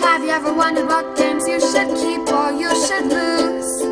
Have you ever wondered what games you should keep or you should lose?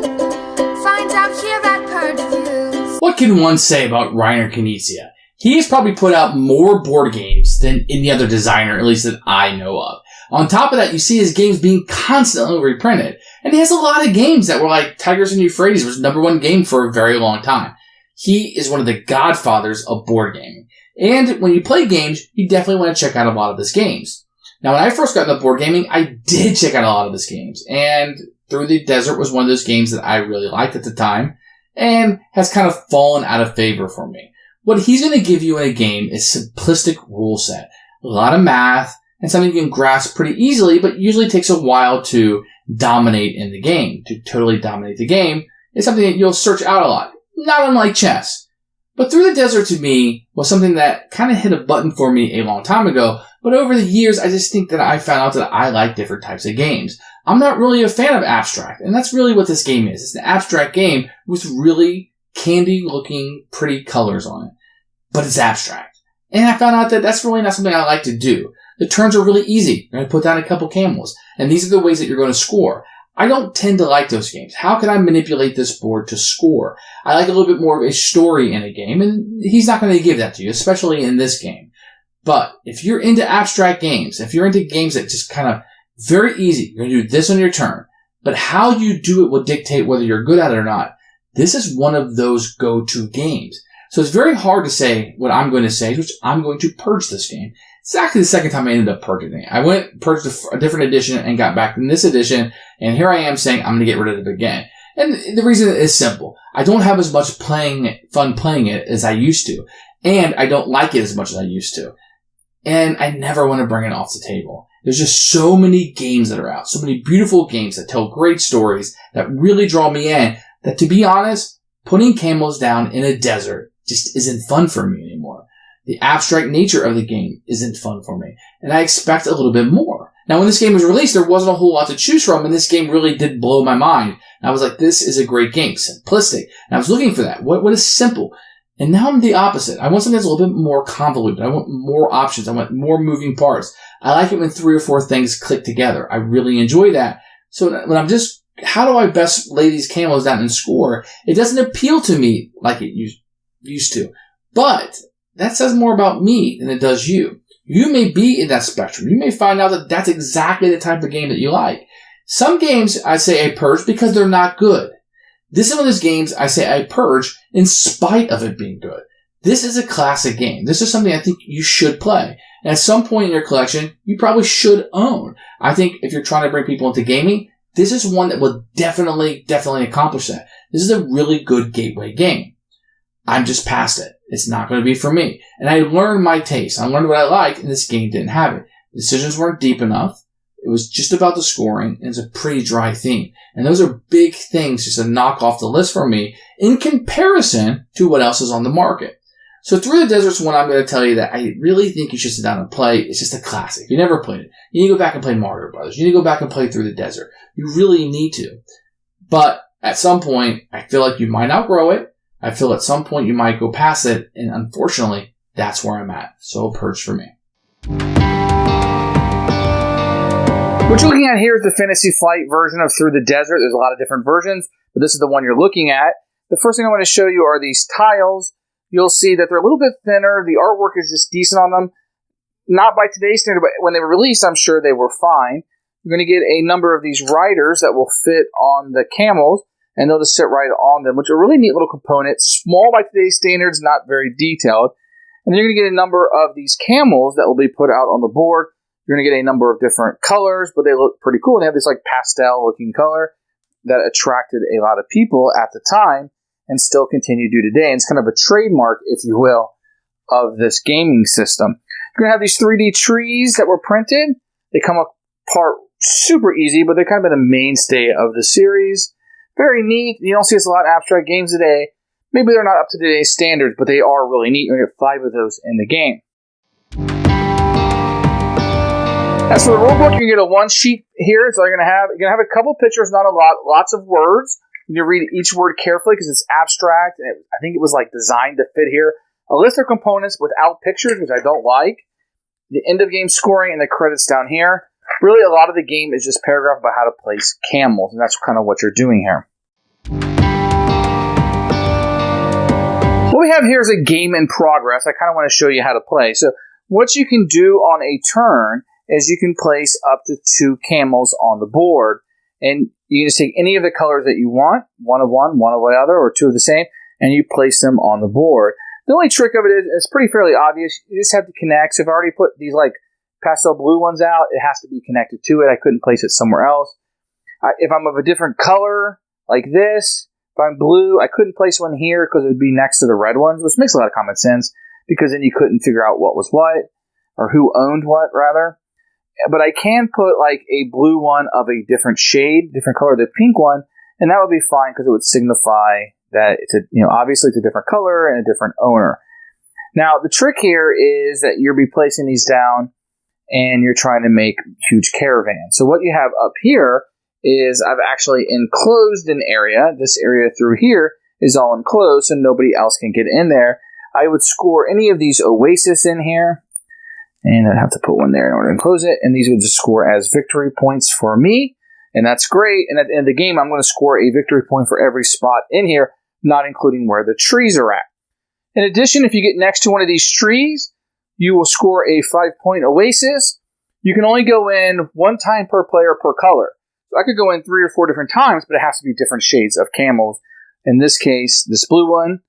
Find out here at Purge Reviews. What can one say about Reiner Knizia? He has probably put out more board games than any other designer, at least that I know of. On top of that, you see his games being constantly reprinted. And he has a lot of games that were like Tigers and Euphrates was #1 game for a very long time. He is one of the godfathers of board gaming. And when you play games, you definitely want to check out a lot of his games. Now, when I first got into board gaming, I did check out a lot of his games. And Through the Desert was one of those games that I really liked at the time and has kind of fallen out of favor for me. What he's going to give you in a game is simplistic rule set, a lot of math, and something you can grasp pretty easily, but usually takes a while to dominate in the game. To totally dominate the game is something that you'll search out a lot, not unlike chess. But Through the Desert to me was something that kind of hit a button for me a long time ago, but over the years I just think that I found out that I like different types of games. I'm not really a fan of abstract, and that's really what this game is. It's an abstract game with really candy-looking, pretty colors on it. But it's abstract. And I found out that that's really not something I like to do. The turns are really easy. You're going to put down a couple camels. And these are the ways that you're going to score. I don't tend to like those games. How can I manipulate this board to score? I like a little bit more of a story in a game, and he's not going to give that to you, especially in this game. But if you're into abstract games, if you're into games that just kind of very easy, you're going to do this on your turn, but how you do it will dictate whether you're good at it or not. This is one of those go-to games. So it's very hard to say what I'm going to say, which I'm going to purge this game. It's actually the second time I ended up purging it. I purged a different edition and got back in this edition, and here I am saying I'm going to get rid of it again. And the reason is simple. I don't have as much fun playing it as I used to, and I don't like it as much as I used to. And I never want to bring it off the table. There's just so many games that are out, so many beautiful games that tell great stories that really draw me in, that to be honest, putting camels down in a desert just isn't fun for me anymore. The abstract nature of the game isn't fun for me, and I expect a little bit more. Now, when this game was released, there wasn't a whole lot to choose from, and this game really did blow my mind. And I was like, this is a great game, simplistic. And I was looking for that. What is simple? And now I'm the opposite. I want something that's a little bit more convoluted. I want more options. I want more moving parts. I like it when 3 or 4 things click together. I really enjoy that. So when I'm just, how do I best lay these camels down and score? It doesn't appeal to me like it used to. But that says more about me than it does you. You may be in that spectrum. You may find out that that's exactly the type of game that you like. Some games I say I purge because they're not good. This is one of those games I say I purge in spite of it being good. This is a classic game. This is something I think you should play. And at some point in your collection, you probably should own. I think if you're trying to bring people into gaming, this is one that will definitely accomplish that. This is a really good gateway game. I'm just past it. It's not going to be for me. And I learned my taste. I learned what I like, and this game didn't have it. The decisions weren't deep enough. It was just about the scoring, and it's a pretty dry theme. And those are big things just to knock off the list for me in comparison to what else is on the market. So Through the Desert's one I'm going to tell you that I really think you should sit down and play. It's just a classic. If you never played it, you need to go back and play Mario Brothers. You need to go back and play Through the Desert. You really need to. But at some point, I feel like you might outgrow it. I feel at some point you might go past it, and unfortunately, that's where I'm at. So Purge for me. What you're looking at here is the Fantasy Flight version of Through the Desert. There's a lot of different versions, but this is the one you're looking at. The first thing I want to show you are these tiles. You'll see that they're a little bit thinner. The artwork is just decent on them. Not by today's standard, but when they were released, I'm sure they were fine. You're going to get a number of these riders that will fit on the camels, and they'll just sit right on them, which are really neat little components. Small by today's standards, not very detailed. And then you're going to get a number of these camels that will be put out on the board. You're going to get a number of different colors, but they look pretty cool. They have this like pastel-looking color that attracted a lot of people at the time and still continue to today. And it's kind of a trademark, if you will, of this gaming system. You're going to have these 3D trees that were printed. They come apart super easy, but they're kind of been a mainstay of the series. Very neat. You don't see us a lot of abstract games today. Maybe they're not up to today's standards, but they are really neat. You're going to get 5 of those in the game. As for the rulebook, you're going to get a 1 sheet here. That's all you're going to have. You're going to have a couple pictures, not a lot. Lots of words. You need to read each word carefully because it's abstract. And I think it was like designed to fit here. A list of components without pictures, which I don't like. The end of game scoring and the credits down here. Really, a lot of the game is just paragraph about how to place camels, and that's kind of what you're doing here. What we have here is a game in progress. I kind of want to show you how to play. So what you can do on a turn is you can place up to 2 camels on the board. And you can just take any of the colors that you want, one of the other, or 2 of the same, and you place them on the board. The only trick of it is it's pretty fairly obvious. You just have to connect. So if I already put these like pastel blue ones out, it has to be connected to it. I couldn't place it somewhere else. If I'm of a different color, like this, if I'm blue, I couldn't place one here because it would be next to the red ones, which makes a lot of common sense because then you couldn't figure out what was what, or who owned what, rather. But I can put like a blue one of a different shade, different color, the pink one, and that would be fine because it would signify that it's obviously it's a different color and a different owner. Now, the trick here is that you'll be placing these down and you're trying to make huge caravans. So what you have up here is I've actually enclosed an area. This area through here is all enclosed so nobody else can get in there. I would score any of these oases in here. And I'd have to put one there in order to enclose it. And these would just score as victory points for me. And that's great. And at the end of the game, I'm going to score a victory point for every spot in here, not including where the trees are at. In addition, if you get next to one of these trees, you will score a 5-point oasis. You can only go in 1 time per player per color. So I could go in 3 or 4 different times, but it has to be different shades of camels. In this case, this blue one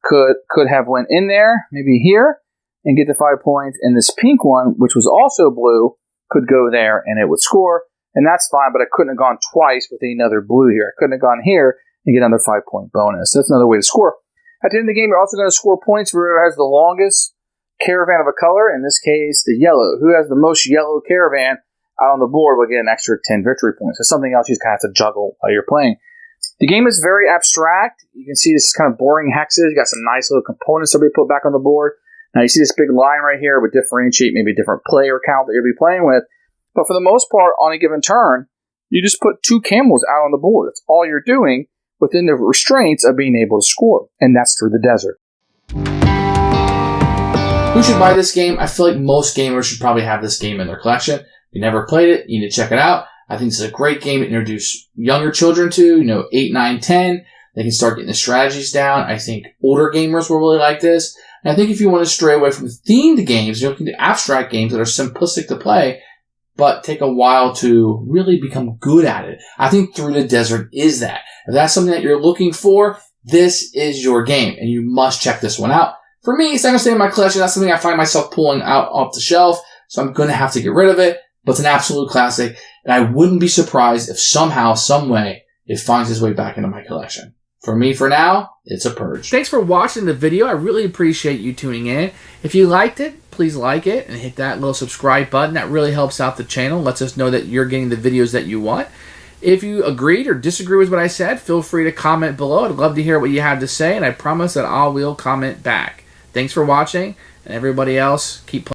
could have went in there, maybe here, and get the 5 points. And this pink one, which was also blue, could go there and it would score. And that's fine, but I couldn't have gone twice with another blue here. I couldn't have gone here and get another 5-point bonus. So that's another way to score. At the end of the game, you're also going to score points for whoever has the longest caravan of a color. In this case, the yellow. Who has the most yellow caravan out on the board will get an extra 10 victory points. So something else you just kind of have to juggle while you're playing. The game is very abstract. You can see this kind of boring hexes. You got some nice little components that we put back on the board. Now you see this big line right here would differentiate maybe a different player count that you'll be playing with. But for the most part, on a given turn, you just put 2 camels out on the board. That's all you're doing within the restraints of being able to score. And that's through the desert. Who should buy this game? I feel like most gamers should probably have this game in their collection. If you never played it, you need to check it out. I think this is a great game to introduce younger children to, 8, 9, 10. They can start getting the strategies down. I think older gamers will really like this. And I think if you want to stray away from themed games, you're looking at abstract games that are simplistic to play, but take a while to really become good at it. I think Through the Desert is that. If that's something that you're looking for, this is your game, and you must check this one out. For me, it's not going to stay in my collection. That's something I find myself pulling out off the shelf, so I'm going to have to get rid of it, but it's an absolute classic, and I wouldn't be surprised if somehow, some way, it finds its way back into my collection. For me, for now, it's a Purge. Thanks for watching the video. I really appreciate you tuning in. If you liked it, please like it and hit that little subscribe button. That really helps out the channel, lets us know that you're getting the videos that you want. If you agreed or disagree with what I said, feel free to comment below. I'd love to hear what you have to say, and I promise that I will comment back. Thanks for watching, and everybody else, keep playing.